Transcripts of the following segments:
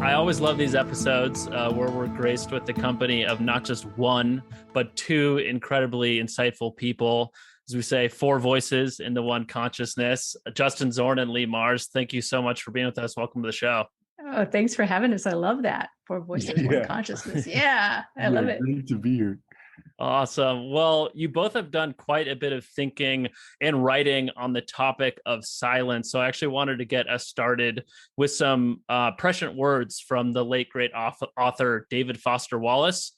I always love these episodes where we're graced with the company of not just one, but two incredibly insightful people. As we say, four voices in the one consciousness. Justin, Zorn, and Leigh Marz, thank you so much for being with us. Welcome to the show. Oh, thanks for having us. I love that. Four voices, one consciousness. Yeah, I love it. Great to be here. Awesome. Well, you both have done quite a bit of thinking and writing on the topic of silence. So I actually wanted to get us started with some prescient words from the late, great author David Foster Wallace.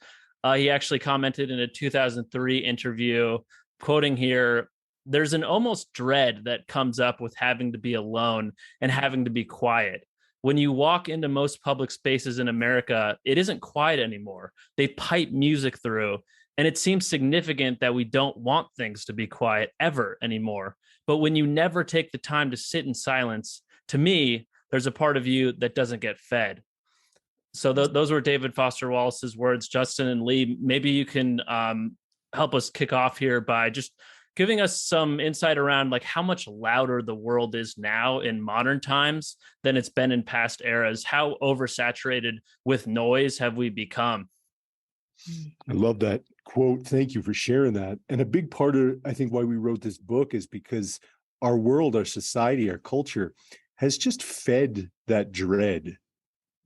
He actually commented in a 2003 interview, quoting here, "There's an almost dread that comes up with having to be alone and having to be quiet. When you walk into most public spaces in America, it isn't quiet anymore. They pipe music through. And it seems significant that we don't want things to be quiet ever anymore. But when you never take the time to sit in silence, to me, there's a part of you that doesn't get fed." So those were David Foster Wallace's words. Justin and Leigh, maybe you can help us kick off here by just giving us some insight around like how much louder the world is now in modern times than it's been in past eras. How oversaturated with noise have we become? I love that quote. Thank you for sharing that. And a big part of, I think, why we wrote this book is because our world, our society, our culture has just fed that dread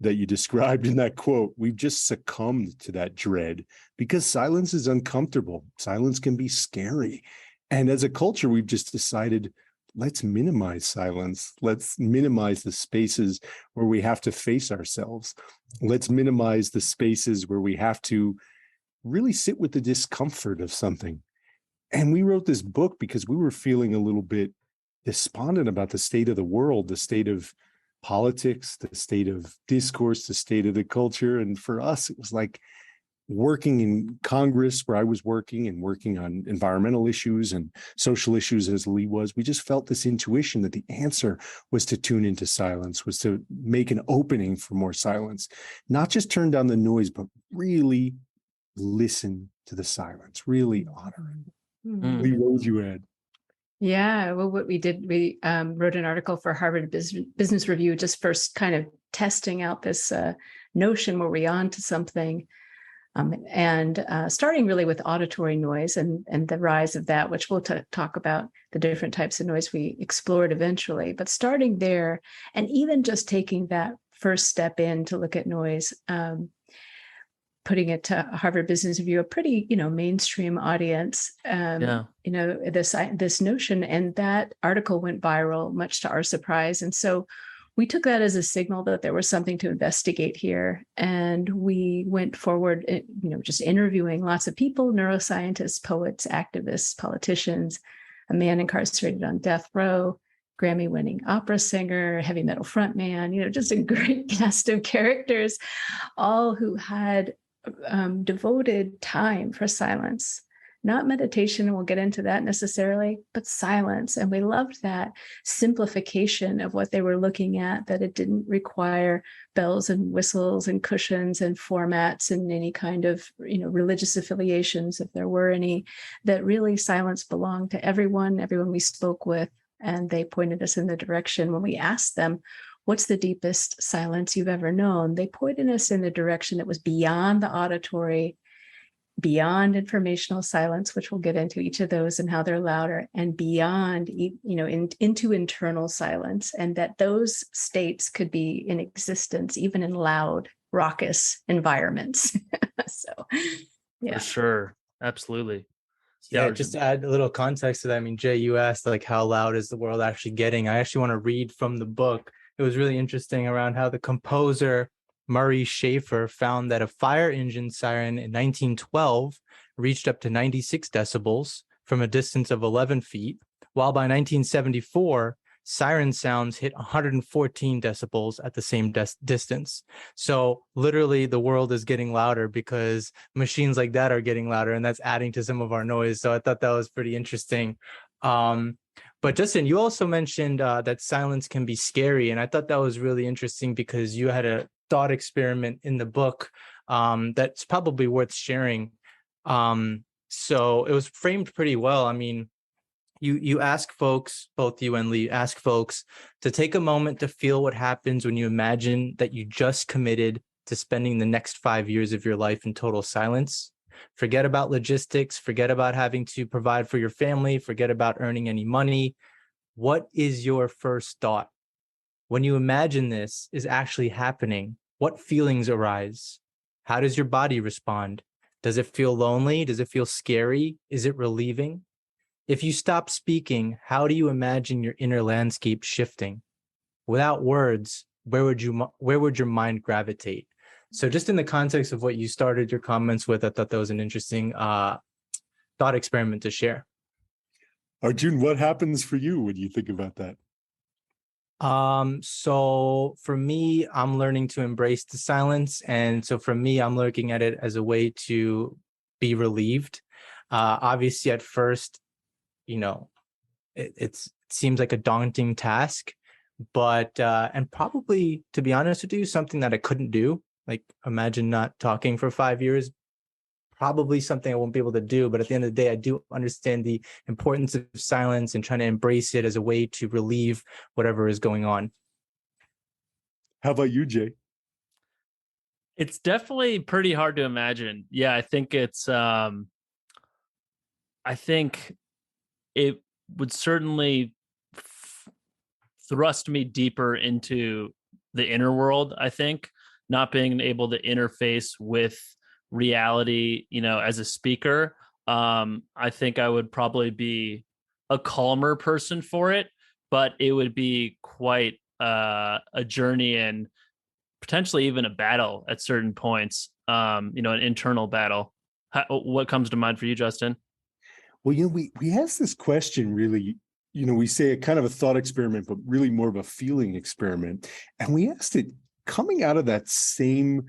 that you described in that quote. We've just succumbed to that dread because silence is uncomfortable. Silence can be scary. And as a culture, we've just decided, let's minimize silence. Let's minimize the spaces where we have to face ourselves. Let's minimize the spaces where we have to really sit with the discomfort of something. And we wrote this book because we were feeling a little bit despondent about the state of the world, the state of politics, the state of discourse, the state of the culture. And for us, it was like working in Congress, where I was working and working on environmental issues and social issues as Leigh was. We just felt this intuition that the answer was to tune into silence, was to make an opening for more silence, not just turn down the noise, but really listen to the silence, really honor it. Mm. Leigh, what would you add? Yeah, well, what we did, we wrote an article for Harvard Business Review, just first kind of testing out this notion, were we on to something? And starting really with auditory noise and the rise of that, which we'll talk about the different types of noise we explored eventually. But starting there, and even just taking that first step in to look at noise, putting it to Harvard Business Review, a pretty, mainstream audience, this notion, and that article went viral, much to our surprise. And so we took that as a signal that there was something to investigate here. And we went forward, just interviewing lots of people, neuroscientists, poets, activists, politicians, a man incarcerated on death row, Grammy-winning opera singer, heavy metal frontman, just a great cast of characters, all who had devoted time for silence. Not meditation, and we'll get into that necessarily, but silence. And we loved that simplification of what they were looking at, that it didn't require bells and whistles and cushions and formats and any kind of, religious affiliations, if there were any, that really silence belonged to everyone we spoke with. And they pointed us in the direction when we asked them, what's the deepest silence you've ever known? They pointed us in the direction that was beyond the auditory, beyond informational silence, which we'll get into each of those and how they're louder, and beyond, into internal silence, and that those states could be in existence even in loud, raucous environments. So, yeah. For sure. Absolutely. Yeah, just to add a little context to that, Jay, you asked like how loud is the world actually getting? I actually want to read from the book. It was really interesting around how the composer Murray Schafer found that a fire engine siren in 1912 reached up to 96 decibels from a distance of 11 feet, while by 1974, siren sounds hit 114 decibels at the same distance. So literally the world is getting louder because machines like that are getting louder, and that's adding to some of our noise. So I thought that was pretty interesting. But Justin, you also mentioned that silence can be scary. And I thought that was really interesting because you had a thought experiment in the book that's probably worth sharing. So it was framed pretty well. You ask folks, both you and Leigh, ask folks to take a moment to feel what happens when you imagine that you just committed to spending the next 5 years of your life in total silence. Forget about logistics, forget about having to provide for your family, forget about earning any money. What is your first thought? When you imagine this is actually happening, what feelings arise? How does your body respond? Does it feel lonely? Does it feel scary? Is it relieving? If you stop speaking, how do you imagine your inner landscape shifting? Without words, where would your mind gravitate? So just in the context of what you started your comments with, I thought that was an interesting thought experiment to share. Arjun, what happens for you when you think about that? So for me, I'm learning to embrace the silence. And so for me, I'm looking at it as a way to be relieved. Obviously at first, it seems like a daunting task, but and probably, to be honest with you, something that I couldn't do. Like, imagine not talking for 5 years, probably something I won't be able to do. But at the end of the day, I do understand the importance of silence and trying to embrace it as a way to relieve whatever is going on. How about you, Jay? It's definitely pretty hard to imagine. Yeah, I think I think it would certainly thrust me deeper into the inner world. I think not being able to interface with reality, as a speaker, I think I would probably be a calmer person for it, but it would be quite a journey and potentially even a battle at certain points, an internal battle. What comes to mind for you, Justin? Well, we asked this question really, we say a kind of a thought experiment, but really more of a feeling experiment. And we asked it coming out of that same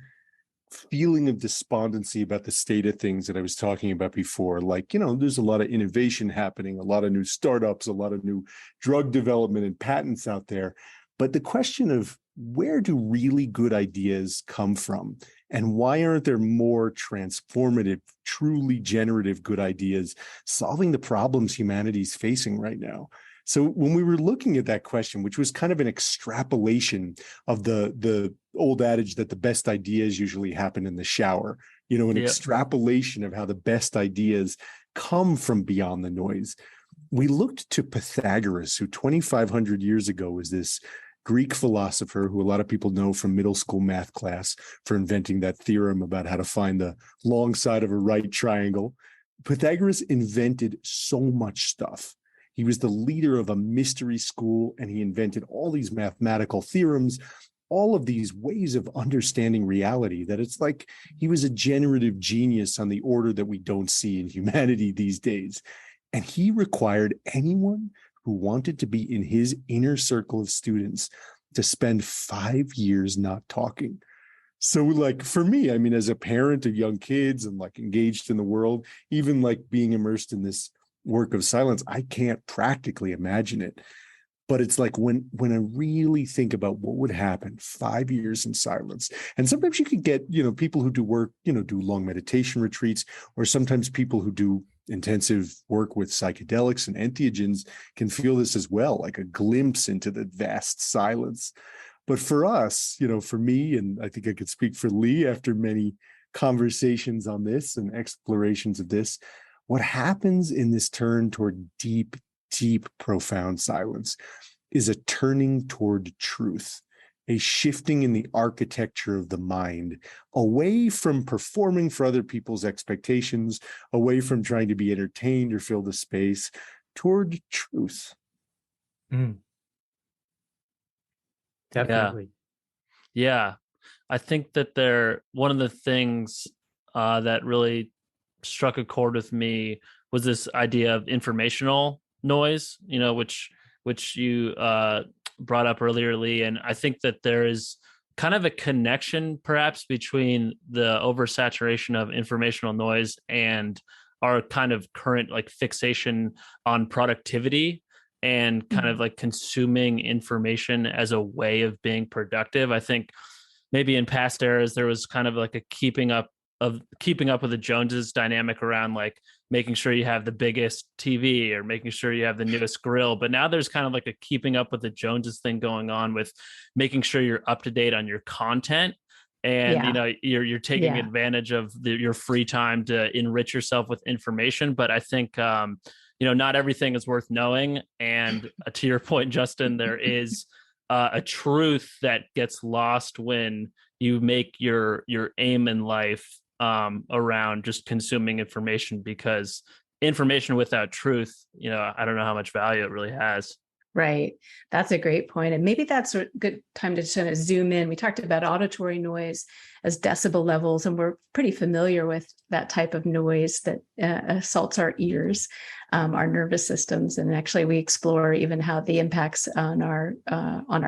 feeling of despondency about the state of things that I was talking about before. Like, there's a lot of innovation happening, a lot of new startups, a lot of new drug development and patents out there. But the question of where do really good ideas come from? And why aren't there more transformative, truly generative good ideas solving the problems humanity's facing right now? So when we were looking at that question, which was kind of an extrapolation of the old adage that the best ideas usually happen in the shower, an extrapolation of how the best ideas come from beyond the noise, we looked to Pythagoras, who 2,500 years ago was this Greek philosopher who a lot of people know from middle school math class for inventing that theorem about how to find the long side of a right triangle. Pythagoras invented so much stuff. He was the leader of a mystery school, and he invented all these mathematical theorems, all of these ways of understanding reality, that it's like he was a generative genius on the order that we don't see in humanity these days. And he required anyone who wanted to be in his inner circle of students to spend 5 years not talking. So like for me, I mean, as a parent of young kids and like engaged in the world, even like being immersed in this work of silence, I can't practically imagine it. But it's like when I really think about what would happen 5 years in silence, and sometimes you could get, people who do work, do long meditation retreats, or sometimes people who do intensive work with psychedelics and entheogens can feel this as well, like a glimpse into the vast silence. But for us, for me, and I think I could speak for Leigh after many conversations on this and explorations of this, what happens in this turn toward deep, deep, profound silence is a turning toward truth, a shifting in the architecture of the mind, away from performing for other people's expectations, away from trying to be entertained or fill the space, toward truth. Definitely. Yeah. I think that one of the things that really struck a chord with me was this idea of informational noise, which you brought up earlier, Leigh. And I think that there is kind of a connection perhaps between the oversaturation of informational noise and our kind of current like fixation on productivity and kind of like consuming information as a way of being productive. I think maybe in past eras, there was kind of like a keeping up keeping up with the Joneses dynamic around like making sure you have the biggest TV or making sure you have the newest grill. But now there's kind of like a keeping up with the Joneses thing going on with making sure you're up to date on your content. And, you know, you're taking advantage of your free time to enrich yourself with information. But I think, you know, not everything is worth knowing. And to your point, Justin, there is a truth that gets lost when you make your aim in life around just consuming information, because information without truth, you know, I don't know how much value it really has. Right. That's a great point. And maybe that's a good time to kind of zoom in. We talked about auditory noise as decibel levels, and we're pretty familiar with that type of noise that assaults our ears, our nervous systems. And actually we explore even how the impacts on our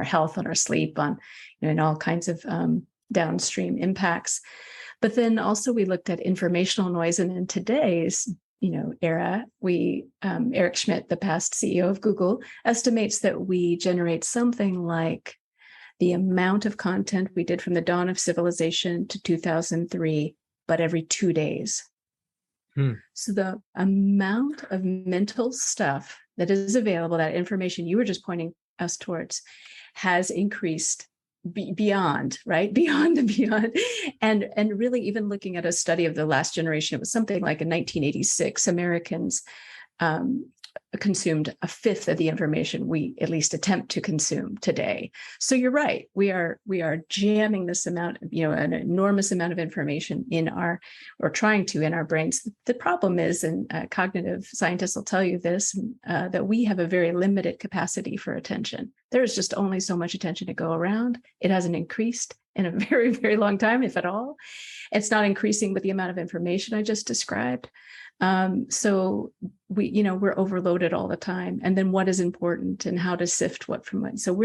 health, on our sleep, on, you know, and all kinds of downstream impacts. But then also we looked at informational noise, and in today's era, we Eric Schmidt, the past CEO of Google, estimates that we generate something like the amount of content we did from the dawn of civilization to 2003, but every 2 days. So the amount of mental stuff that is available, that information you were just pointing us towards, has increased beyond, right? Beyond. And really, even looking at a study of the last generation, it was something like in 1986, Americans consumed a fifth of the information we at least attempt to consume today. So you're right. We are jamming this amount, an enormous amount of information in our brains. The problem is, and cognitive scientists will tell you this, that we have a very limited capacity for attention. There's just only so much attention to go around. It hasn't increased in a very, very long time, if at all. It's not increasing with the amount of information I just described. So we're overloaded all the time. And then what is important and how to sift what from what. So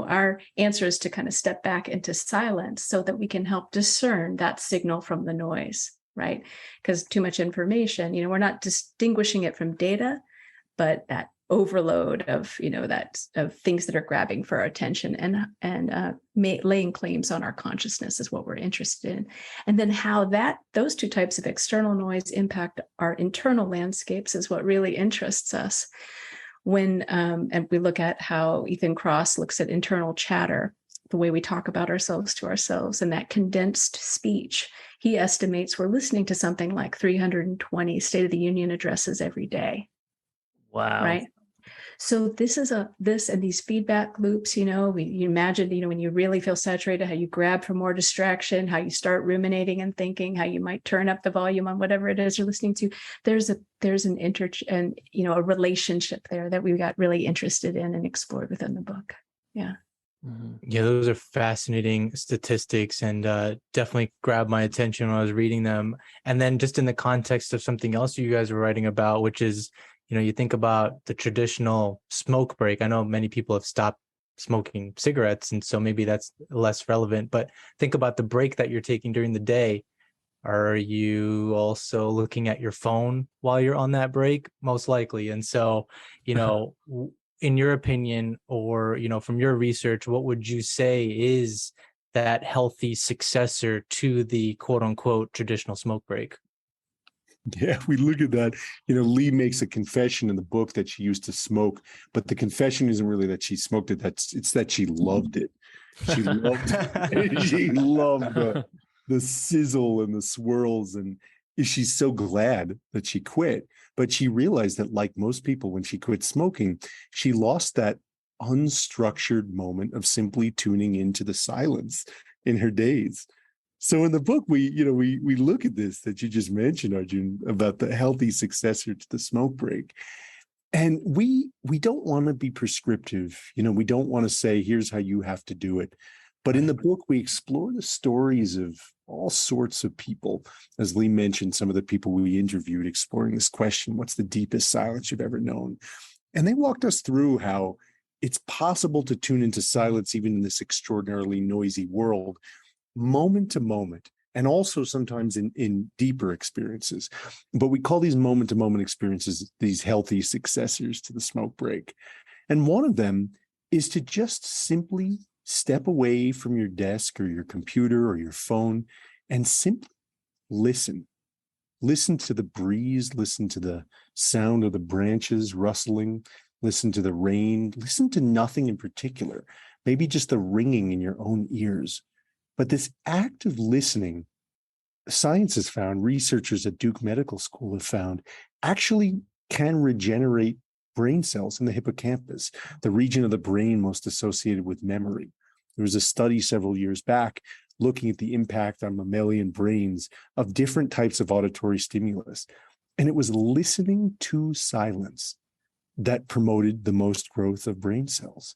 our answer is to kind of step back into silence so that we can help discern that signal from the noise, right? Because too much information, we're not distinguishing it from data, but that overload of of things that are grabbing for our attention and laying claims on our consciousness is what we're interested in. And then how those two types of external noise impact our internal landscapes is what really interests us. When and we look at how Ethan Kross looks at internal chatter, the way we talk about ourselves to ourselves, and that condensed speech. He estimates we're listening to something like 320 State of the Union addresses every day. Wow. Right. So this and these feedback loops, you imagine, when you really feel saturated, how you grab for more distraction, how you start ruminating and thinking, how you might turn up the volume on whatever it is you're listening to. There's a relationship there that we got really interested in and explored within the book. Yeah. Mm-hmm. Yeah, those are fascinating statistics, and definitely grabbed my attention when I was reading them. And then just in the context of something else you guys were writing about, which is, you think about the traditional smoke break. I know many people have stopped smoking cigarettes, and so maybe that's less relevant, but think about the break that you're taking during the day. Are you also looking at your phone while you're on that break? Most likely. And so, in your opinion, or, from your research, what would you say is that healthy successor to the quote unquote traditional smoke break? Yeah, we look at that. Leigh makes a confession in the book that she used to smoke, but the confession isn't really that she smoked it. It's that she loved it. She loved the sizzle and the swirls, and she's so glad that she quit. But she realized that, like most people, when she quit smoking, she lost that unstructured moment of simply tuning into the silence in her days. So in the book, we look at this that you just mentioned, Arjun, about the healthy successor to the smoke break. And we don't want to be prescriptive. We don't want to say, here's how you have to do it. But in the book, we explore the stories of all sorts of people. As Leigh mentioned, some of the people we interviewed exploring this question, what's the deepest silence you've ever known? And they walked us through how it's possible to tune into silence even in this extraordinarily noisy world, moment to moment, and also sometimes in deeper experiences. But we call these moment-to-moment experiences these healthy successors to the smoke break. And one of them is to just simply step away from your desk or your computer or your phone and simply listen. Listen to the breeze, listen to the sound of the branches rustling, listen to the rain, listen to nothing in particular, maybe just the ringing in your own ears. But this act of listening, science has found, researchers at Duke Medical School have found, actually can regenerate brain cells in the hippocampus, the region of the brain most associated with memory. There was a study several years back looking at the impact on mammalian brains of different types of auditory stimulus. And it was listening to silence that promoted the most growth of brain cells.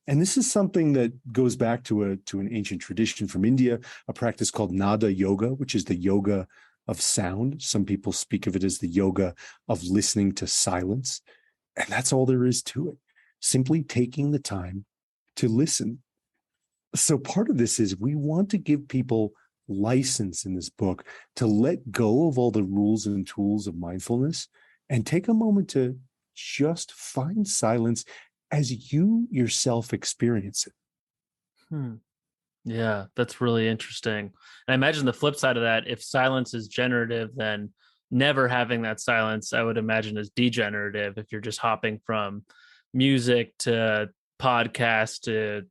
And this is something that goes back to an ancient tradition from India, a practice called nada yoga, which is the yoga of sound. Some people speak of it as the yoga of listening to silence. And that's all there is to it. Simply taking the time to listen. So part of this is we want to give people license in this book to let go of all the rules and tools of mindfulness and take a moment to just find silence as you yourself experience it. Yeah, that's really interesting. And I imagine the flip side of that, if silence is generative, then never having that silence, I would imagine, is degenerative. If you're just hopping from music to podcast to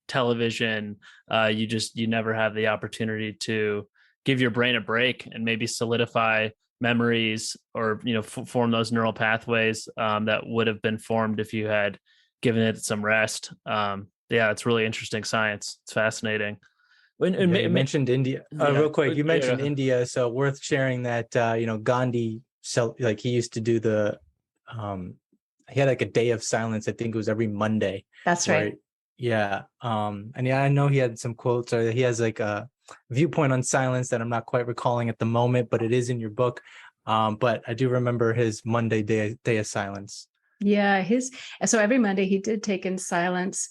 television, you never have the opportunity to give your brain a break and maybe solidify memories or form those neural pathways that would have been formed if you had given it some rest. Yeah, it's really interesting science. It's fascinating. You mentioned India. Real quick, you mentioned India, so worth sharing that Gandhi, he used to do the he had like a day of silence. I think it was every Monday. That's right. Yeah. And I know he had some quotes, or he has like a viewpoint on silence that I'm not quite recalling at the moment, but it is in your book. But I do remember his Monday day of silence. Yeah, so every Monday he did take in silence.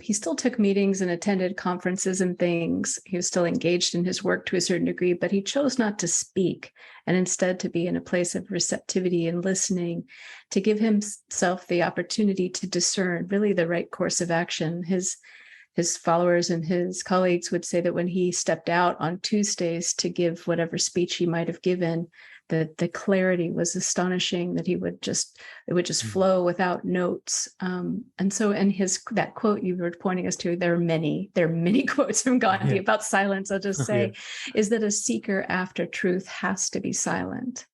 He still took meetings and attended conferences and things. He was still engaged in his work to a certain degree, but he chose not to speak and instead to be in a place of receptivity and listening, to give himself the opportunity to discern really the right course of action. His followers and his colleagues would say that when he stepped out on Tuesdays to give whatever speech he might have given, the clarity was astonishing, that it would just flow without notes. And that quote you were pointing us to, there are many quotes from Gandhi about silence. I'll just say, is that a seeker after truth has to be silent.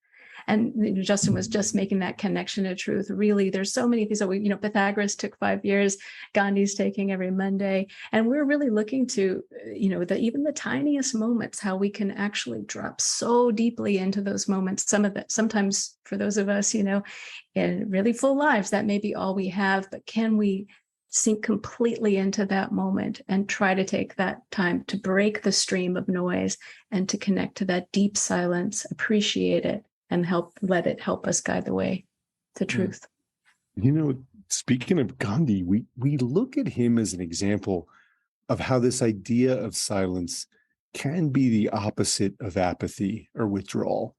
And Justin was just making that connection to truth. Really, there's so many things that Pythagoras took 5 years, Gandhi's taking every Monday. And we're really looking to, even the tiniest moments, how we can actually drop so deeply into those moments. Sometimes for those of us, in really full lives, that may be all we have, but can we sink completely into that moment and try to take that time to break the stream of noise and to connect to that deep silence, appreciate it, and let it help us guide the way to truth. Speaking of Gandhi, we look at him as an example of how this idea of silence can be the opposite of apathy or withdrawal.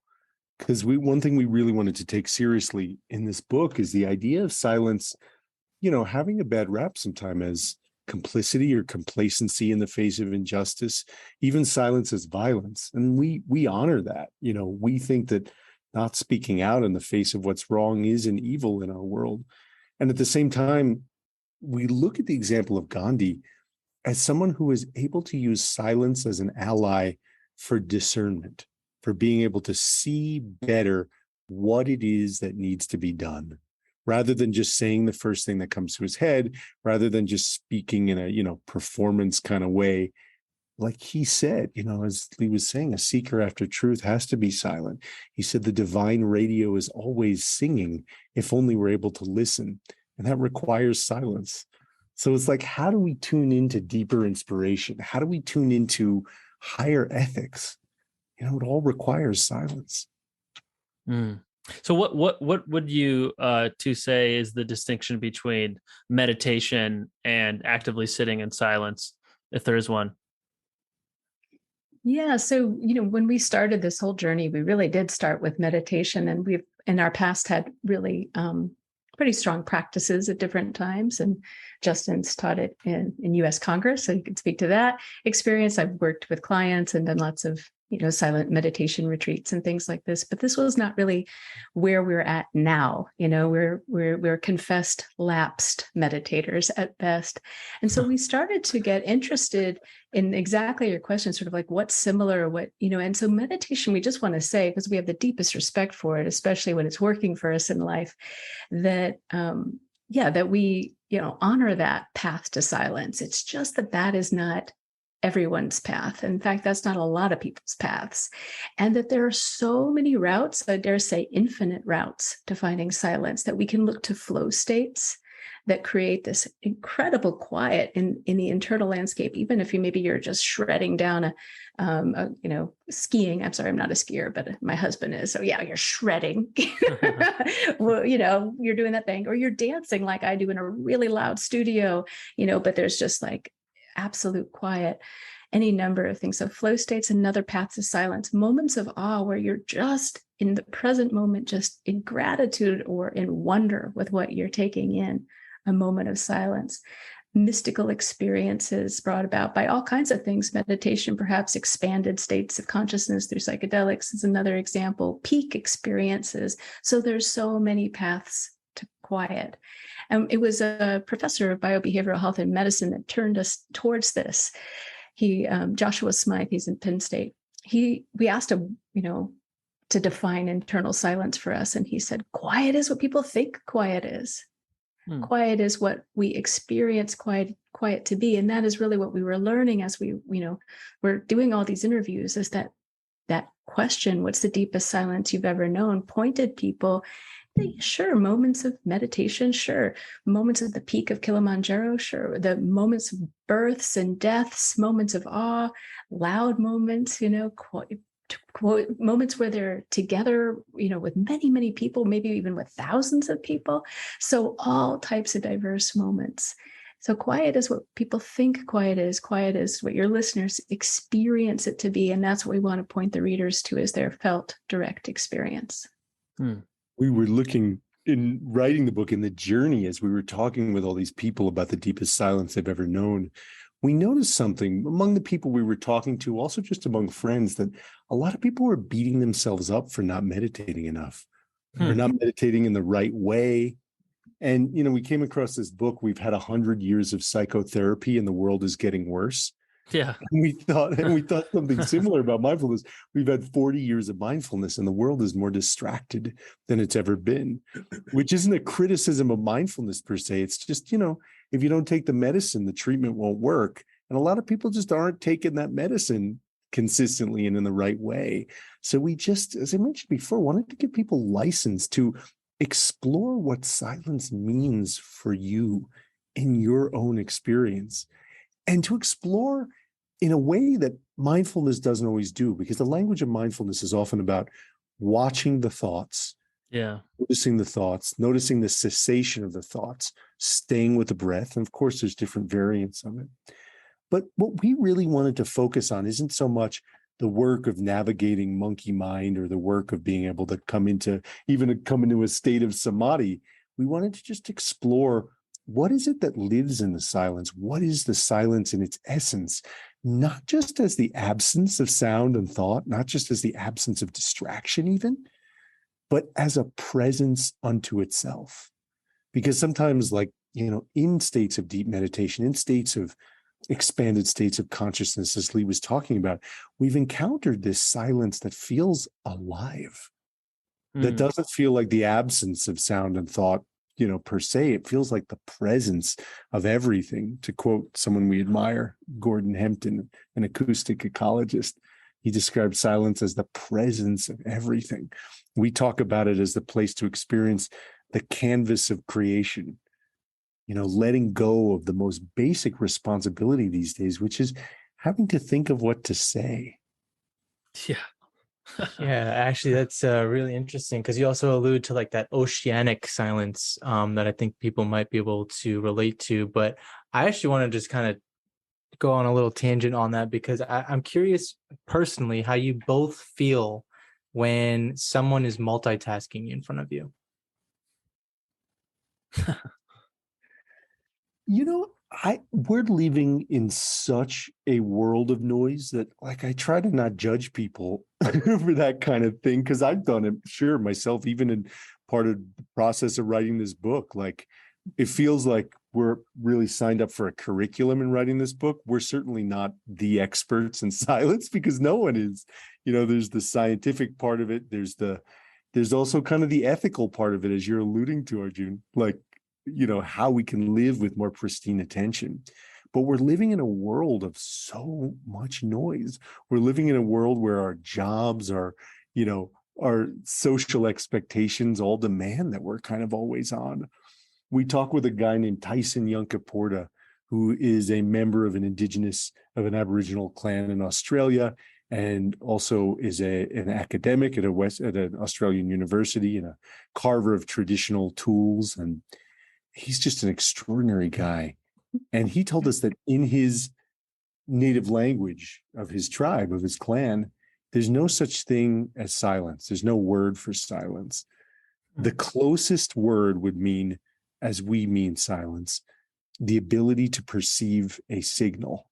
Because one thing we really wanted to take seriously in this book is the idea of silence, having a bad rap sometime as complicity or complacency in the face of injustice, even silence as violence. And we honor that. We think that not speaking out in the face of what's wrong is an evil in our world. And at the same time, we look at the example of Gandhi as someone who is able to use silence as an ally for discernment, for being able to see better what it is that needs to be done, rather than just saying the first thing that comes to his head, rather than just speaking in a, performance kind of way. Like he said, as Leigh was saying, a seeker after truth has to be silent. He said the divine radio is always singing if only we're able to listen. And that requires silence. So it's like, how do we tune into deeper inspiration? How do we tune into higher ethics? It all requires silence. So what would you to say is the distinction between meditation and actively sitting in silence, if there is one? Yeah. So, when we started this whole journey, we really did start with meditation, and we've in our past had really pretty strong practices at different times. And Justin's taught it in U.S. Congress, so you can speak to that experience. I've worked with clients and done lots of silent meditation retreats and things like this. But this was not really where we're at now. We're confessed lapsed meditators at best. And so we started to get interested in exactly your question, sort of like what's similar, and so meditation, we just want to say, because we have the deepest respect for it, especially when it's working for us in life, that that we, honor that path to silence. It's just that is not everyone's path. In fact, that's not a lot of people's paths. And that there are so many routes, I dare say infinite routes to finding silence, that we can look to flow states that create this incredible quiet in the internal landscape. Even if you're just shredding down skiing. I'm sorry, I'm not a skier, but my husband is. So yeah, you're shredding. Well, you're doing that thing, or you're dancing like I do in a really loud studio, but there's just like absolute quiet, any number of things. So flow states, another path to silence, moments of awe where you're just in the present moment, just in gratitude or in wonder with what you're taking in, a moment of silence. Mystical experiences brought about by all kinds of things. Meditation, perhaps expanded states of consciousness through psychedelics is another example. Peak experiences. So there's so many paths to quiet. And it was a professor of biobehavioral health and medicine that turned us towards this. He, Joshua Smythe, he's in Penn State. We asked him, to define internal silence for us. And he said, quiet is what people think quiet is. Quiet is what we experience quiet to be. And that is really what we were learning as we, we're doing all these interviews, is that question, what's the deepest silence you've ever known, pointed people. Sure, moments of meditation, sure. Moments at the peak of Kilimanjaro, sure. The moments of births and deaths, moments of awe, loud moments, moments where they're together, with many, many people, maybe even with thousands of people. So all types of diverse moments. So quiet is what people think quiet is. Quiet is what your listeners experience it to be. And that's what we want to point the readers to, as their felt direct experience. We were looking in writing the book, in the journey, as we were talking with all these people about the deepest silence they've ever known. We noticed something among the people we were talking to, also just among friends, that a lot of people were beating themselves up for not meditating enough, or not meditating in the right way. And, we came across this book. We've had 100 years of psychotherapy and the world is getting worse. Yeah. And we thought something similar about mindfulness. We've had 40 years of mindfulness and the world is more distracted than it's ever been, which isn't a criticism of mindfulness per se. It's just, if you don't take the medicine, the treatment won't work. And a lot of people just aren't taking that medicine consistently and in the right way. So we just, as I mentioned before, wanted to give people license to explore what silence means for you in your own experience, and to explore in a way that mindfulness doesn't always do, because the language of mindfulness is often about watching the thoughts, noticing the thoughts, noticing the cessation of the thoughts, staying with the breath. And of course, there's different variants of it. But what we really wanted to focus on isn't so much the work of navigating monkey mind, or the work of being able to come into a state of samadhi. We wanted to just explore, what is it that lives in the silence? What is the silence in its essence? Not just as the absence of sound and thought, not just as the absence of distraction even, but as a presence unto itself. Because sometimes, in states of deep meditation, in states of expanded states of consciousness, as Leigh was talking about, we've encountered this silence that feels alive, that doesn't feel like the absence of sound and thought, per se. It feels like the presence of everything. To quote someone we admire, Gordon Hempton, an acoustic ecologist, he described silence as the presence of everything. We talk about it as the place to experience the canvas of creation, letting go of the most basic responsibility these days, which is having to think of what to say. Yeah. Yeah, actually, that's really interesting, because you also allude to that oceanic silence that I think people might be able to relate to. But I actually want to just kind of go on a little tangent on that, because I'm curious personally how you both feel when someone is multitasking in front of you. we're living in such a world of noise that, like, I try to not judge people for that kind of thing, because I've done it, sure, myself, even in part of the process of writing this book. Like, it feels like we're really signed up for a curriculum in writing this book. We're certainly not the experts in silence, because no one is. There's the scientific part of it. There's also kind of the ethical part of it, as you're alluding to, Arjun, like, how we can live with more pristine attention. But we're living in a world of so much noise. We're living in a world where our jobs, our social expectations all demand that we're kind of always on. We talk with a guy named Tyson Yunkaporta, who is a member of an Aboriginal clan in Australia, and also is an academic at an Australian university and a carver of traditional tools. And he's just an extraordinary guy. And he told us that in his native language of his tribe, of his clan, there's no such thing as silence. There's no word for silence. The closest word would mean, as we mean silence, the ability to perceive a signal.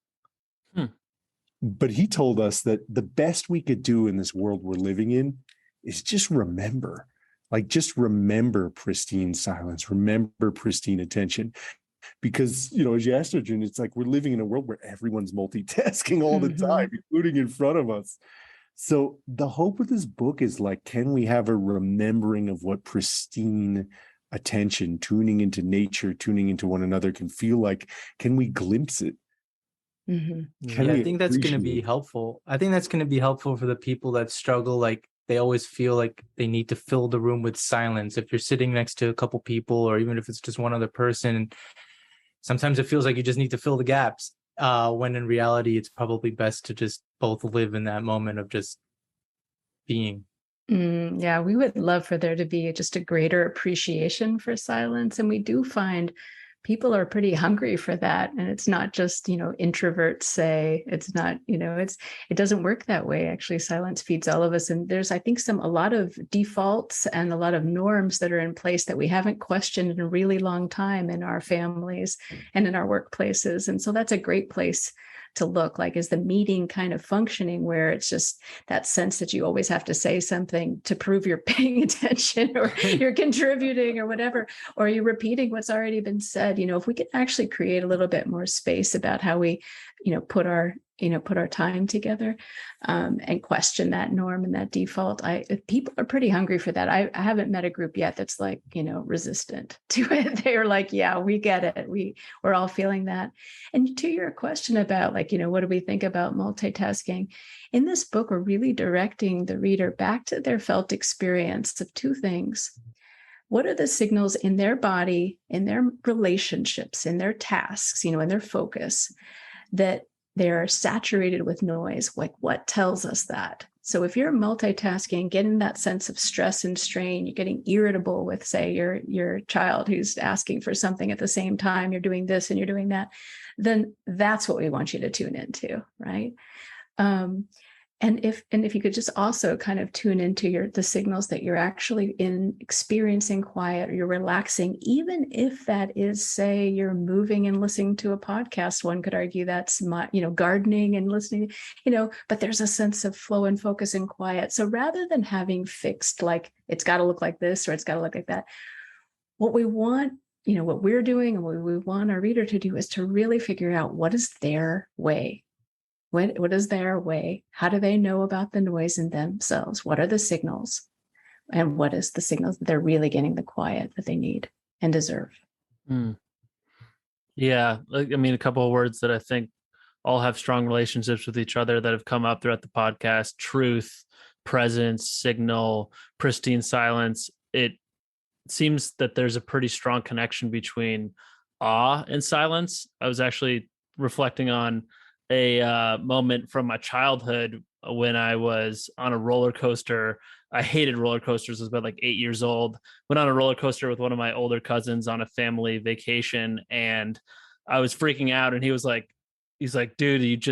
But he told us that the best we could do in this world we're living in is just remember pristine silence, remember pristine attention. Because, as you asked, Arjun, it's like we're living in a world where everyone's multitasking all the time, including in front of us. So the hope of this book is, like, can we have a remembering of what pristine attention, tuning into nature, tuning into one another can feel like? Can we glimpse it? I think that's going to be helpful. I think that's going to be helpful for the people that struggle. Like, they always feel like they need to fill the room with silence. If you're sitting next to a couple people, or even if it's just one other person, sometimes it feels like you just need to fill the gaps. When in reality, it's probably best to just both live in that moment of just being. Yeah, we would love for there to be just a greater appreciation for silence. And we do find people are pretty hungry for that. And it's not just, introverts say, it's not, it doesn't work that way. Actually, silence feeds all of us. And there's, I think, a lot of defaults and a lot of norms that are in place that we haven't questioned in a really long time in our families and in our workplaces. And so that's a great place to look. Like, is the meeting kind of functioning where it's just that sense that you always have to say something to prove you're paying attention, or you're contributing, or whatever, or you're repeating what's already been said? If we could actually create a little bit more space about how we, put our time together, and question that norm and that default. People are pretty hungry for that. I haven't met a group yet that's like, resistant to it. They're like, yeah, we get it. We're all feeling that. And to your question about, like, what do we think about multitasking? In this book, we're really directing the reader back to their felt experience of two things. What are the signals in their body, in their relationships, in their tasks, in their focus, that they're saturated with noise? Like, what tells us that? So if you're multitasking, getting that sense of stress and strain, you're getting irritable with, say, your child who's asking for something at the same time, you're doing this and you're doing that, then that's what we want you to tune into, right? And if you could just also kind of tune into the signals that you're actually experiencing quiet, or you're relaxing, even if that is, say, you're moving and listening to a podcast. One could argue that's gardening and listening, but there's a sense of flow and focus and quiet. So rather than having fixed, like, it's got to look like this or it's got to look like that, what we want, what we're doing and what we want our reader to do is to really figure out what is their way. What is their way? How do they know about the noise in themselves? What are the signals? And what is the signals that they're really getting the quiet that they need and deserve? Yeah. I mean, a couple of words that I think all have strong relationships with each other that have come up throughout the podcast: truth, presence, signal, pristine silence. It seems that there's a pretty strong connection between awe and silence. I was actually reflecting on a moment from my childhood when I was on a roller coaster. I hated roller coasters. I was about like 8 years old. Went on a roller coaster with one of my older cousins on a family vacation, and I was freaking out. And he's like, dude,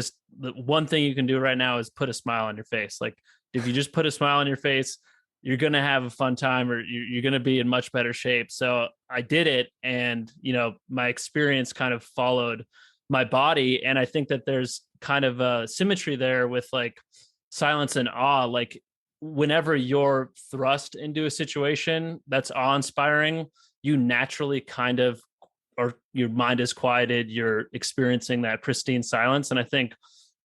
the one thing you can do right now is put a smile on your face. Like, if you just put a smile on your face, you're going to have a fun time, or you're going to be in much better shape. So I did it, and, my experience kind of followed my body. And I think that there's kind of a symmetry there with like silence and awe. Like whenever you're thrust into a situation that's awe-inspiring, you naturally kind of, or your mind is quieted, you're experiencing that pristine silence. And I think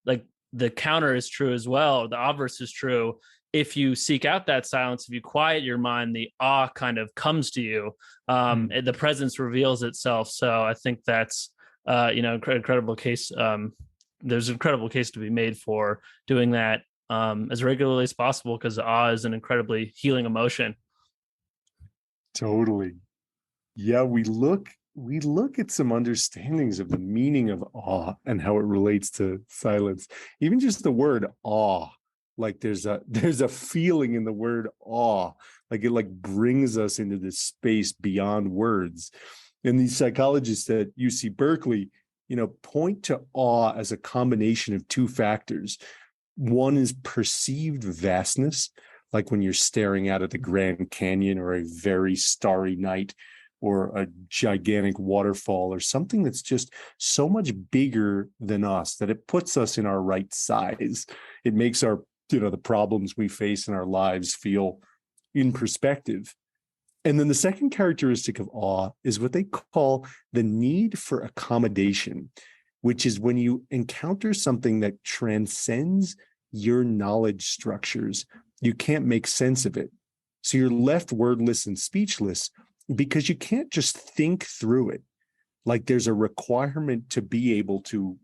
like the counter is true as well. The obverse is true. If you seek out that silence, if you quiet your mind, the awe kind of comes to you. The presence reveals itself. So I think that's, incredible case. There's an incredible case to be made for doing that as regularly as possible, because awe is an incredibly healing emotion. Totally. Yeah, we look at some understandings of the meaning of awe and how it relates to silence. Even just the word awe, like there's a feeling in the word awe, like it like brings us into this space beyond words. And these psychologists at UC Berkeley, point to awe as a combination of two factors. One is perceived vastness, like when you're staring out at the Grand Canyon or a very starry night, or a gigantic waterfall, or something that's just so much bigger than us that it puts us in our right size. It makes our, the problems we face in our lives feel in perspective. And then the second characteristic of awe is what they call the need for accommodation, which is when you encounter something that transcends your knowledge structures. You can't make sense of it. So you're left wordless and speechless, because you can't just think through it. Like there's a requirement to be able to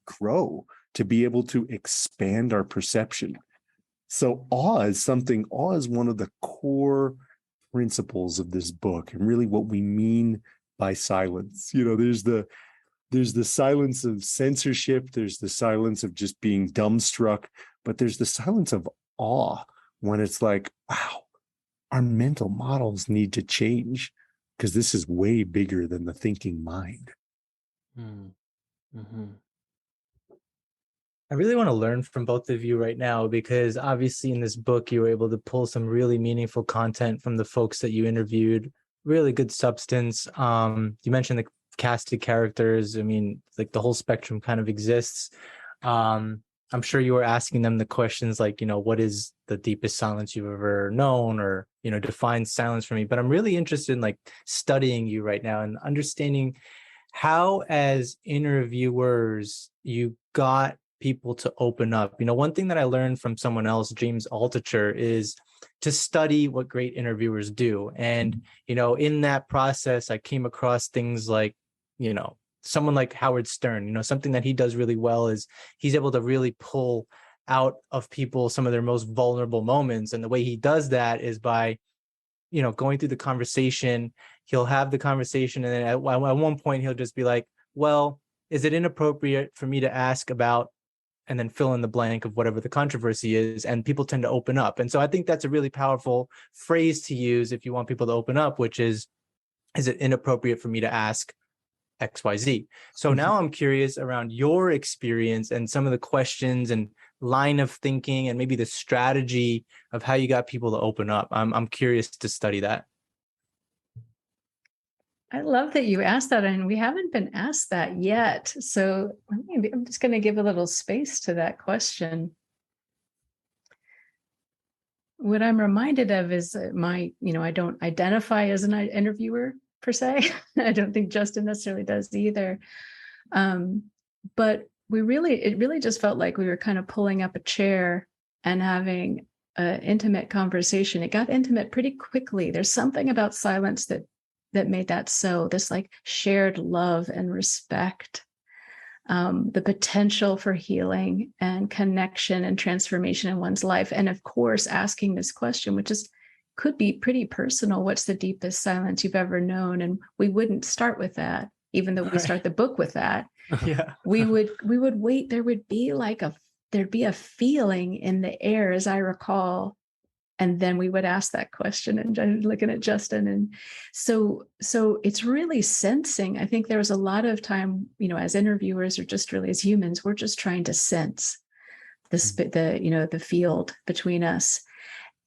grow, to be able to expand our perception. So awe is one of the core principles of this book, and really what we mean by silence. There's the silence of censorship, there's the silence of just being dumbstruck, but there's the silence of awe, when it's like, wow, our mental models need to change, because this is way bigger than the thinking mind. Mm-hmm. I really want to learn from both of you right now, because obviously in this book, you were able to pull some really meaningful content from the folks that you interviewed, really good substance. You mentioned the casted characters. I mean, like the whole spectrum kind of exists. I'm sure you were asking them the questions like, what is the deepest silence you've ever known, or, define silence for me. But I'm really interested in like studying you right now and understanding how, as interviewers, you got people to open up. One thing that I learned from someone else, James Altucher, is to study what great interviewers do. And, in that process, I came across things like, someone like Howard Stern. Something that he does really well is he's able to really pull out of people some of their most vulnerable moments. And the way he does that is by, going through the conversation. He'll have the conversation, and then at one point he'll just be like, well, is it inappropriate for me to ask about, and then fill in the blank of whatever the controversy is, and people tend to open up. And so I think that's a really powerful phrase to use if you want people to open up, which is it inappropriate for me to ask XYZ? So now I'm curious around your experience and some of the questions and line of thinking, and maybe the strategy of how you got people to open up. I'm curious to study that. I love that you asked that, and we haven't been asked that yet. So I'm just going to give a little space to that question. What I'm reminded of is I don't identify as an interviewer per se. I don't think Justin necessarily does either. But it really just felt like we were kind of pulling up a chair and having an intimate conversation. It got intimate pretty quickly. There's something about silence that made that so, this like shared love and respect, the potential for healing and connection and transformation in one's life. And of course, asking this question, which could be pretty personal. What's the deepest silence you've ever known? And we wouldn't start with that, even though we start the book with that. Yeah. we would wait. There'd be a feeling in the air, as I recall. And then we would ask that question, and I'm looking at Justin. And so it's really sensing. I think there was a lot of time, as interviewers, or just really as humans, we're just trying to sense the field between us.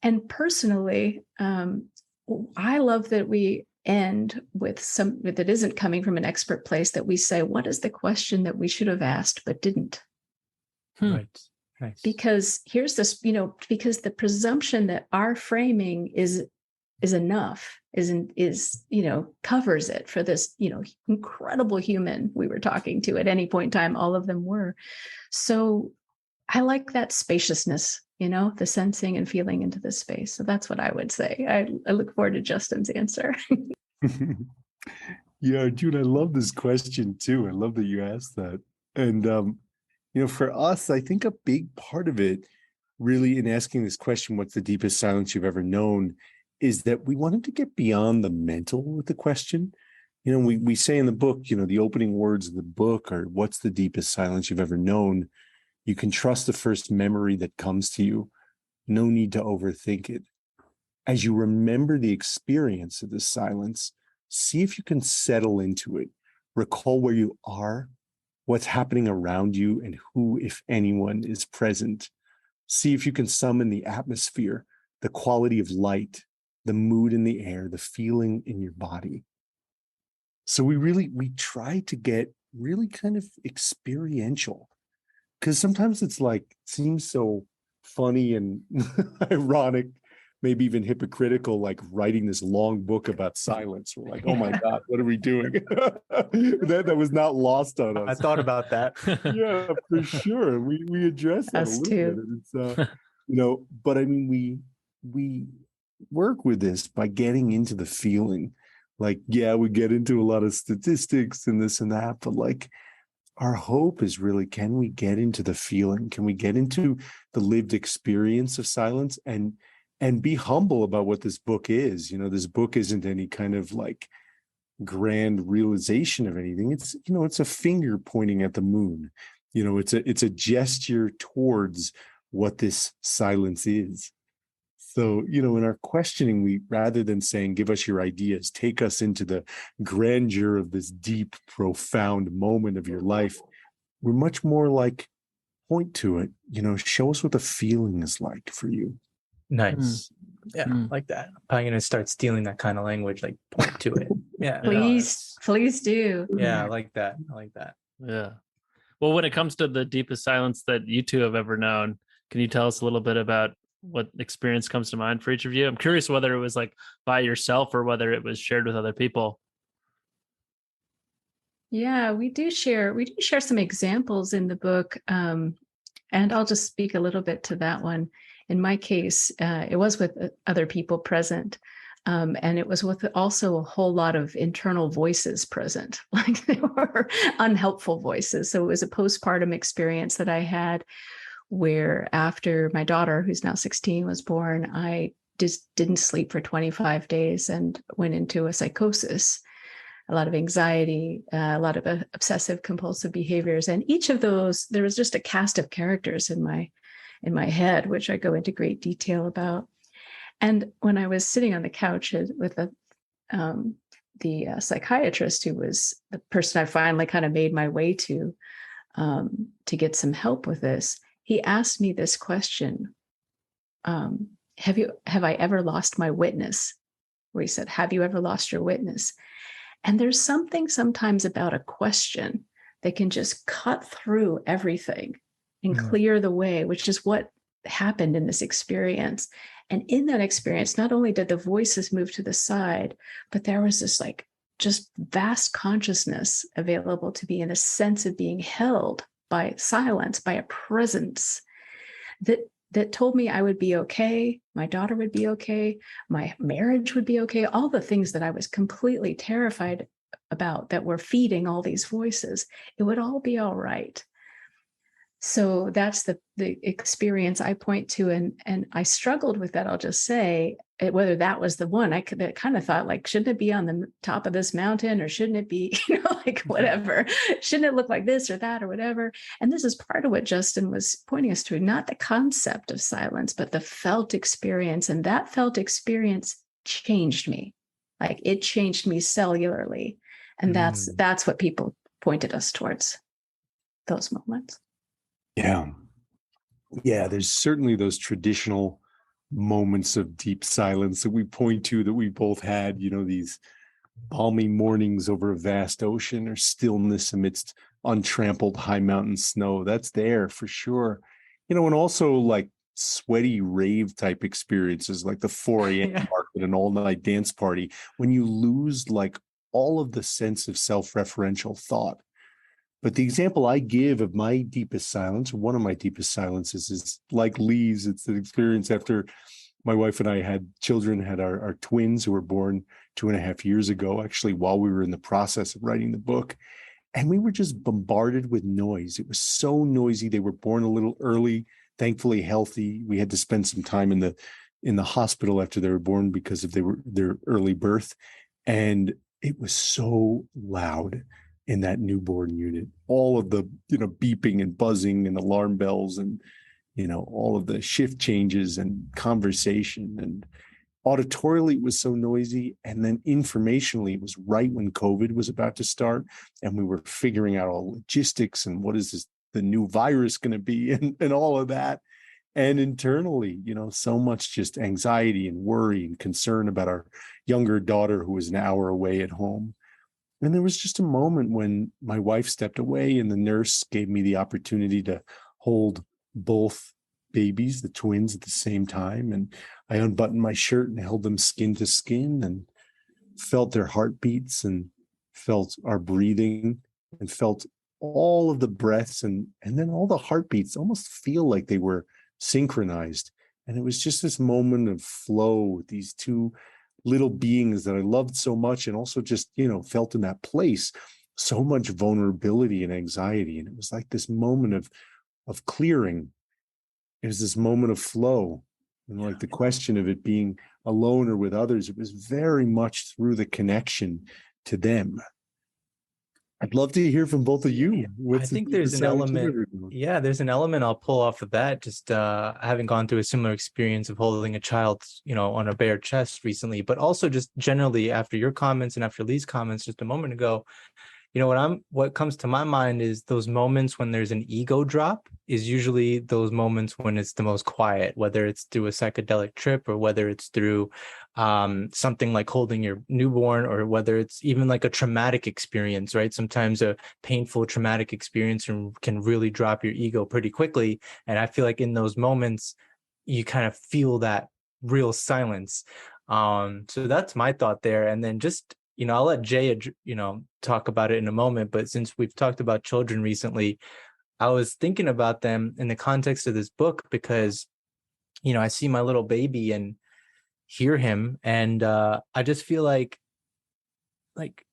And personally, I love that we end with some that isn't coming from an expert place, that we say, what is the question that we should have asked but didn't? Right. Nice. Because here's this, because the presumption that our framing is enough, covers it for this, incredible human we were talking to at any point in time. All of them were. So I like that spaciousness, the sensing and feeling into this space. So that's what I would say. I look forward to Justin's answer. Yeah, June, I love this question too. I love that you asked that. And, for us, I think a big part of it really in asking this question, what's the deepest silence you've ever known, is that we wanted to get beyond the mental with the question. We say in the book, the opening words of the book are, what's the deepest silence you've ever known? You can trust the first memory that comes to you. No need to overthink it. As you remember the experience of this silence, see if you can settle into it. Recall where you are, what's happening around you, and who, if anyone, is present. See if you can summon the atmosphere, the quality of light, the mood in the air, the feeling in your body. So we try to get really kind of experiential, because sometimes it's seems so funny and ironic, maybe even hypocritical, like writing this long book about silence. We're like, oh my God, what are we doing? that was not lost on us. I thought about that. Yeah, for sure. We address that Us a little too. bit. It's but I mean, we work with this by getting into the feeling. We get into a lot of statistics and this and that, but our hope is really, can we get into the feeling? Can we get into the lived experience of silence and be humble about what this book is? This book isn't any kind of grand realization of anything. It's a finger pointing at the moon. It's a gesture towards what this silence is. So, in our questioning, we, rather than saying, give us your ideas, take us into the grandeur of this deep, profound moment of your life, we're much more point to it, show us what the feeling is like for you. Nice. Yeah, like that. I'm probably going to start stealing that kind of language, point to it. Yeah. Please do. Yeah, I like that. Yeah. Well, when it comes to the deepest silence that you two have ever known, can you tell us a little bit about what experience comes to mind for each of you? I'm curious whether it was by yourself or whether it was shared with other people. Yeah, we do share some examples in the book. And I'll just speak a little bit to that one. In my case, it was with other people present. And it was with also a whole lot of internal voices present, they were unhelpful voices. So it was a postpartum experience that I had, where after my daughter, who's now 16, was born, I just didn't sleep for 25 days and went into a psychosis, a lot of anxiety, a lot of obsessive compulsive behaviors. And each of those, there was just a cast of characters in my head, which I go into great detail about. And when I was sitting on the couch with the psychiatrist, who was the person I finally kind of made my way to get some help with this, he asked me this question: have I ever lost my witness? Where he said, have you ever lost your witness? And there's something sometimes about a question that can just cut through everything and clear the way, which is what happened in this experience. And in that experience, not only did the voices move to the side, but there was this just vast consciousness available to me, in a sense of being held by silence, by a presence that told me I would be okay, my daughter would be okay, my marriage would be okay, all the things that I was completely terrified about that were feeding all these voices, it would all be all right. So that's the experience I point to, and I struggled with that. I'll just say whether that was the one. I kind of thought, shouldn't it be on the top of this mountain, or shouldn't it be, whatever? Shouldn't it look like this or that or whatever? And this is part of what Justin was pointing us to, not the concept of silence, but the felt experience. And that felt experience changed me. It changed me cellularly. And that's what people pointed us towards, those moments. Yeah. There's certainly those traditional moments of deep silence that we point to that we both had, these balmy mornings over a vast ocean or stillness amidst untrampled high mountain snow. That's there for sure. And also like sweaty rave type experiences like the 4 a.m. Yeah. mark at an all-night dance party, when you lose like all of the sense of self-referential thought. But the example I give of my deepest silence, one of my deepest silences, is like Leigh's. It's an experience after my wife and I had children, had our twins who were born 2.5 years ago, actually, while we were in the process of writing the book. And we were just bombarded with noise. It was so noisy. They were born a little early, thankfully healthy. We had to spend some time in the hospital after they were born because of their early birth. And it was so loud in that newborn unit. All of the, beeping and buzzing and alarm bells and, all of the shift changes and conversation, and auditorially it was so noisy. And then informationally, it was right when COVID was about to start and we were figuring out all logistics and what is this, the new virus going to be, and all of that. And internally, so much just anxiety and worry and concern about our younger daughter who was an hour away at home. And there was just a moment when my wife stepped away and the nurse gave me the opportunity to hold both babies, the twins, at the same time. And I unbuttoned my shirt and held them skin to skin and felt their heartbeats and felt our breathing and felt all of the breaths and then all the heartbeats almost feel like they were synchronized. And it was just this moment of flow with these two little beings that I loved so much, and also just, felt in that place so much vulnerability and anxiety. And it was like this moment of clearing. It was this moment of flow. And like the question of it being alone or with others, it was very much through the connection to them. I'd love to hear from both of you. I think there's an element. Yeah, there's an element I'll pull off of that. Just having gone through a similar experience of holding a child, on a bare chest recently, but also just generally after your comments and after Leigh's comments just a moment ago, what comes to my mind is those moments when there's an ego drop is usually those moments when it's the most quiet, whether it's through a psychedelic trip or whether it's through something like holding your newborn, or whether it's even like a traumatic experience, right? Sometimes a painful traumatic experience can really drop your ego pretty quickly. And I feel like in those moments, you kind of feel that real silence. So that's my thought there. And then just, I'll let Jay, talk about it in a moment. But since we've talked about children recently, I was thinking about them in the context of this book because, I see my little baby and hear him. And I just feel like it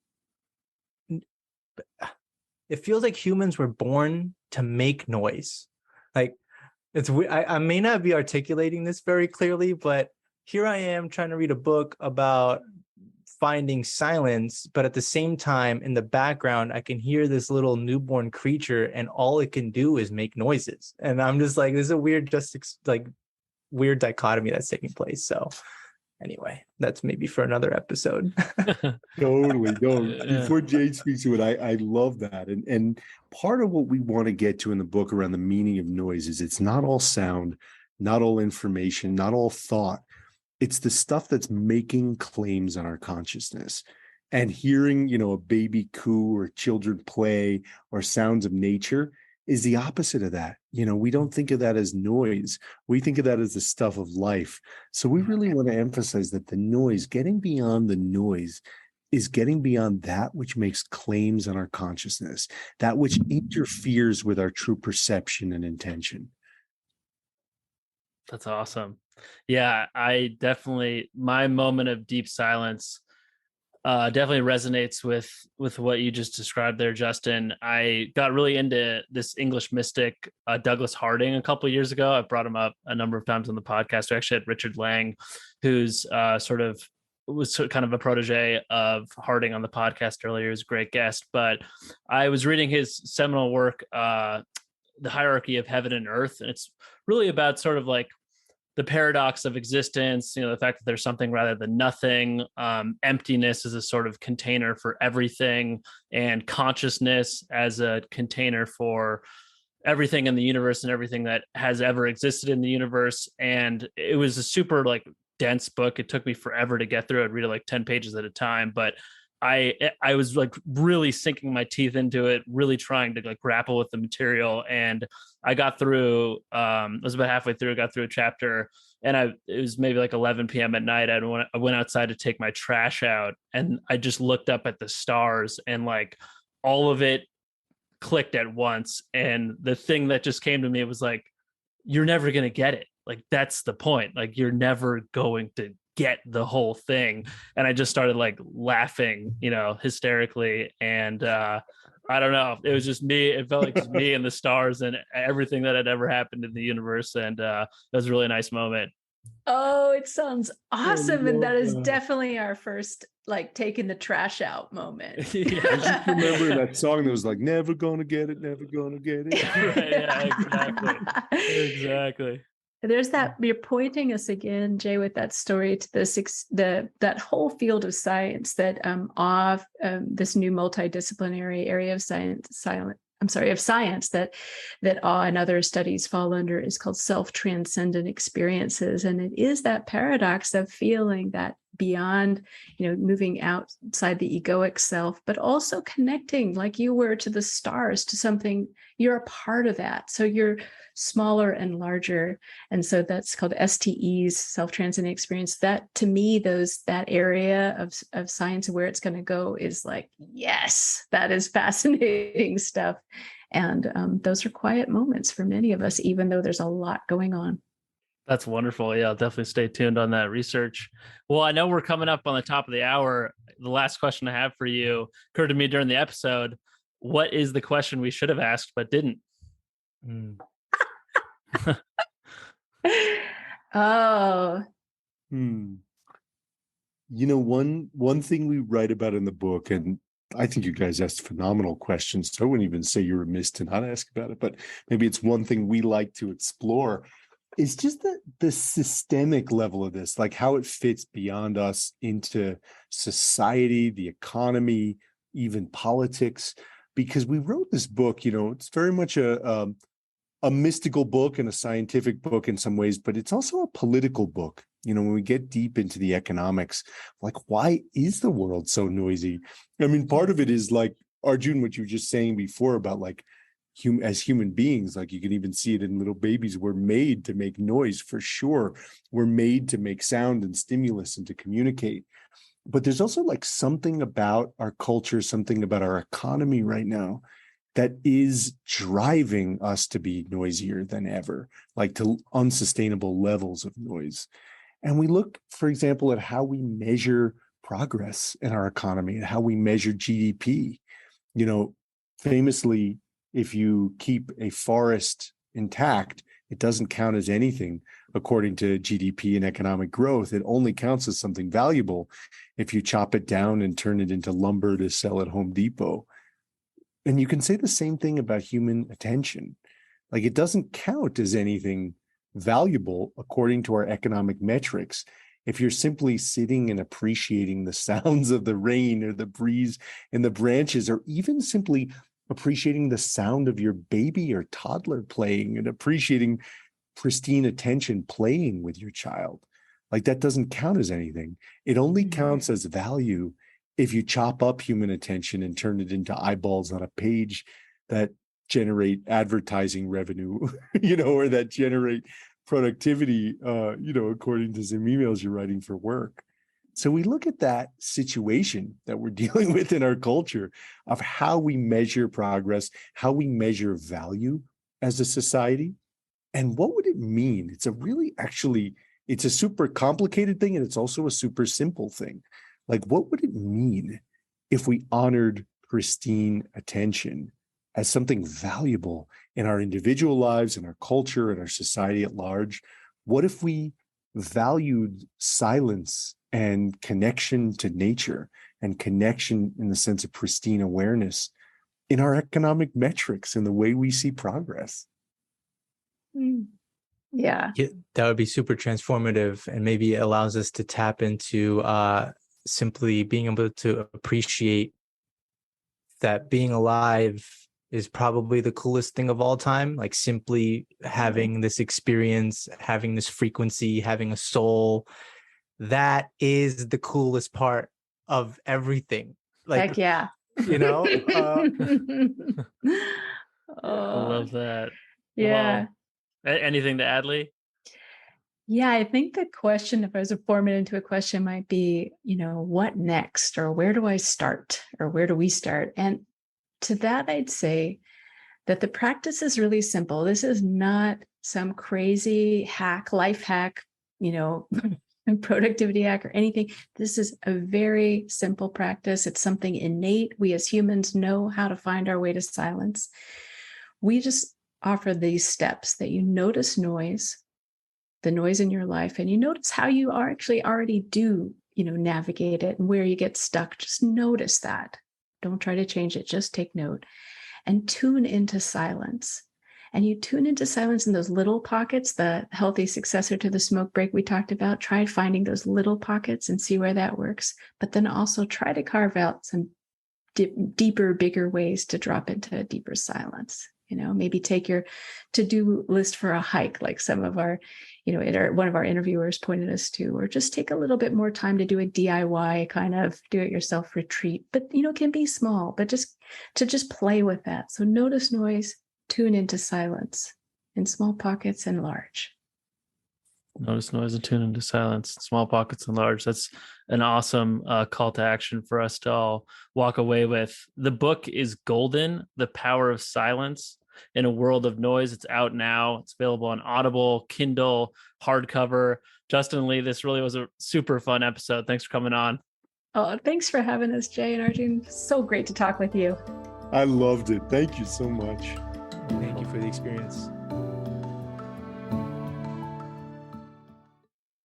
feels like humans were born to make noise. Like it's weird. I may not be articulating this very clearly, but here I am trying to read a book about finding silence, but at the same time in the background I can hear this little newborn creature and all it can do is make noises. And I'm just like, there's a weird weird dichotomy that's taking place. So anyway, that's maybe for another episode. Totally. No, before Jade speaks to it, I love that. And part of what we want to get to in the book around the meaning of noise is it's not all sound, not all information, not all thought. It's the stuff that's making claims on our consciousness. And hearing, a baby coo or children play or sounds of nature is the opposite of that. We don't think of that as noise. We think of that as the stuff of life. So we really want to emphasize that the noise, getting beyond the noise, is getting beyond that which makes claims on our consciousness, that which interferes with our true perception and intention. That's awesome. Yeah, my moment of deep silence definitely resonates with what you just described there, Justin. I got really into this English mystic, Douglas Harding, a couple of years ago. I've brought him up a number of times on the podcast. We actually had Richard Lang, who's was kind of a protege of Harding on the podcast earlier. He was a great guest, but I was reading his seminal work, The Hierarchy of Heaven and Earth. And it's really about sort of like the paradox of existence, the fact that there's something rather than nothing. Emptiness is a sort of container for everything, and consciousness as a container for everything in the universe and everything that has ever existed in the universe. And it was a super like dense book. It took me forever to get through. I'd read it like 10 pages at a time, but I was like really sinking my teeth into it, really trying to like grapple with the material. And I got through, I was about halfway through, I got through a chapter, and it was maybe like 11 p.m. at night. I went outside to take my trash out, and I just looked up at the stars, and like all of it clicked at once. And the thing that just came to me was like, you're never going to get it. Like, that's the point. Like, you're never going to get the whole thing. And I just started like laughing, hysterically. And I don't know, it was just me. It felt like just me and the stars and everything that had ever happened in the universe. And it was a really nice moment. Oh, it sounds awesome. And that is definitely our first like taking the trash out moment. Yeah. I just remember that song that was like, never gonna get it, never gonna get it. Right, yeah, exactly. There's that, you're pointing us again, Jay, with that story to that whole field of science that this new multidisciplinary area of science that awe and other studies fall under is called self-transcendent experiences. And it is that paradox of feeling that beyond, moving outside the egoic self, but also connecting like you were to the stars, to something, you're a part of that. So you're smaller and larger. And so that's called STEs, self-transcendent experience. That to me, that area of science and where it's going to go is like, yes, that is fascinating stuff. And those are quiet moments for many of us, even though there's a lot going on. That's wonderful. Yeah, I'll definitely stay tuned on that research. Well, I know we're coming up on the top of the hour. The last question I have for you occurred to me during the episode. What is the question we should have asked but didn't? Oh. One thing we write about in the book, and I think you guys asked phenomenal questions, so I wouldn't even say you're remiss to not ask about it, but maybe it's one thing we like to explore, is just the systemic level of this, like how it fits beyond us into society, the economy, even politics. Because we wrote this book, it's very much a mystical book and a scientific book in some ways, but it's also a political book. When we get deep into the economics, like, why is the world so noisy? I mean, part of it is like, Arjun, what you were just saying before about like, as human beings, like you can even see it in little babies, we're made to make noise for sure. We're made to make sound and stimulus and to communicate. But there's also like something about our culture, something about our economy right now that is driving us to be noisier than ever, like to unsustainable levels of noise. And we look, for example, at how we measure progress in our economy and how we measure GDP. Famously, if you keep a forest intact, it doesn't count as anything according to GDP and economic growth. It only counts as something valuable if you chop it down and turn it into lumber to sell at Home Depot. And you can say the same thing about human attention. Like, it doesn't count as anything valuable according to our economic metrics if you're simply sitting and appreciating the sounds of the rain or the breeze in the branches, or even simply appreciating the sound of your baby or toddler playing and appreciating pristine attention playing with your child. Like, that doesn't count as anything. It only counts as value if you chop up human attention and turn it into eyeballs on a page that generate advertising revenue, or that generate productivity, according to some emails you're writing for work. So we look at that situation that we're dealing with in our culture of how we measure progress, how we measure value as a society, and what would it mean? It's a super complicated thing, and it's also a super simple thing. Like, what would it mean if we honored pristine attention as something valuable in our individual lives, in our culture, in our society at large? What if we valued silence and connection to nature and connection in the sense of pristine awareness in our economic metrics and the way we see progress? Yeah, that would be super transformative, and maybe it allows us to tap into simply being able to appreciate that being alive is probably the coolest thing of all time. Like simply having this experience, having this frequency, having a soul, that is the coolest part of everything. Like, Heck yeah. you know, I love that. Yeah. Well, anything to add, Leigh? Yeah, I think the question, if I was to form it into a question, might be, what next? Or where do I start? Or where do we start? And to that, I'd say that the practice is really simple. This is not some crazy hack, life hack, productivity hack or anything. This is a very simple practice. It's something innate. We as humans know how to find our way to silence. We just offer these steps that you notice noise, the noise in your life, and you notice how you are actually already do, navigate it and where you get stuck. Just notice that. Don't try to change it. Just take note and tune into silence. And you tune into silence in those little pockets, the healthy successor to the smoke break we talked about. Try finding those little pockets and see where that works. But then also try to carve out some deeper, bigger ways to drop into a deeper silence. Maybe take your to-do list for a hike, like some of our, one of our interviewers pointed us to, or just take a little bit more time to do a DIY kind of do-it-yourself retreat. But, can be small, but just play with that. So notice noise, tune into silence in small pockets and large. Notice noise and tune into silence, small pockets and large. That's an awesome call to action for us to all walk away with. The book is Golden, The Power of Silence in a World of Noise. It's out now. It's available on Audible, Kindle, hardcover. Justin and Leigh, this really was a super fun episode. Thanks for coming on. Oh, thanks for having us, Jay and Arjun. So great to talk with you. I loved it. Thank you so much. Thank you for the experience.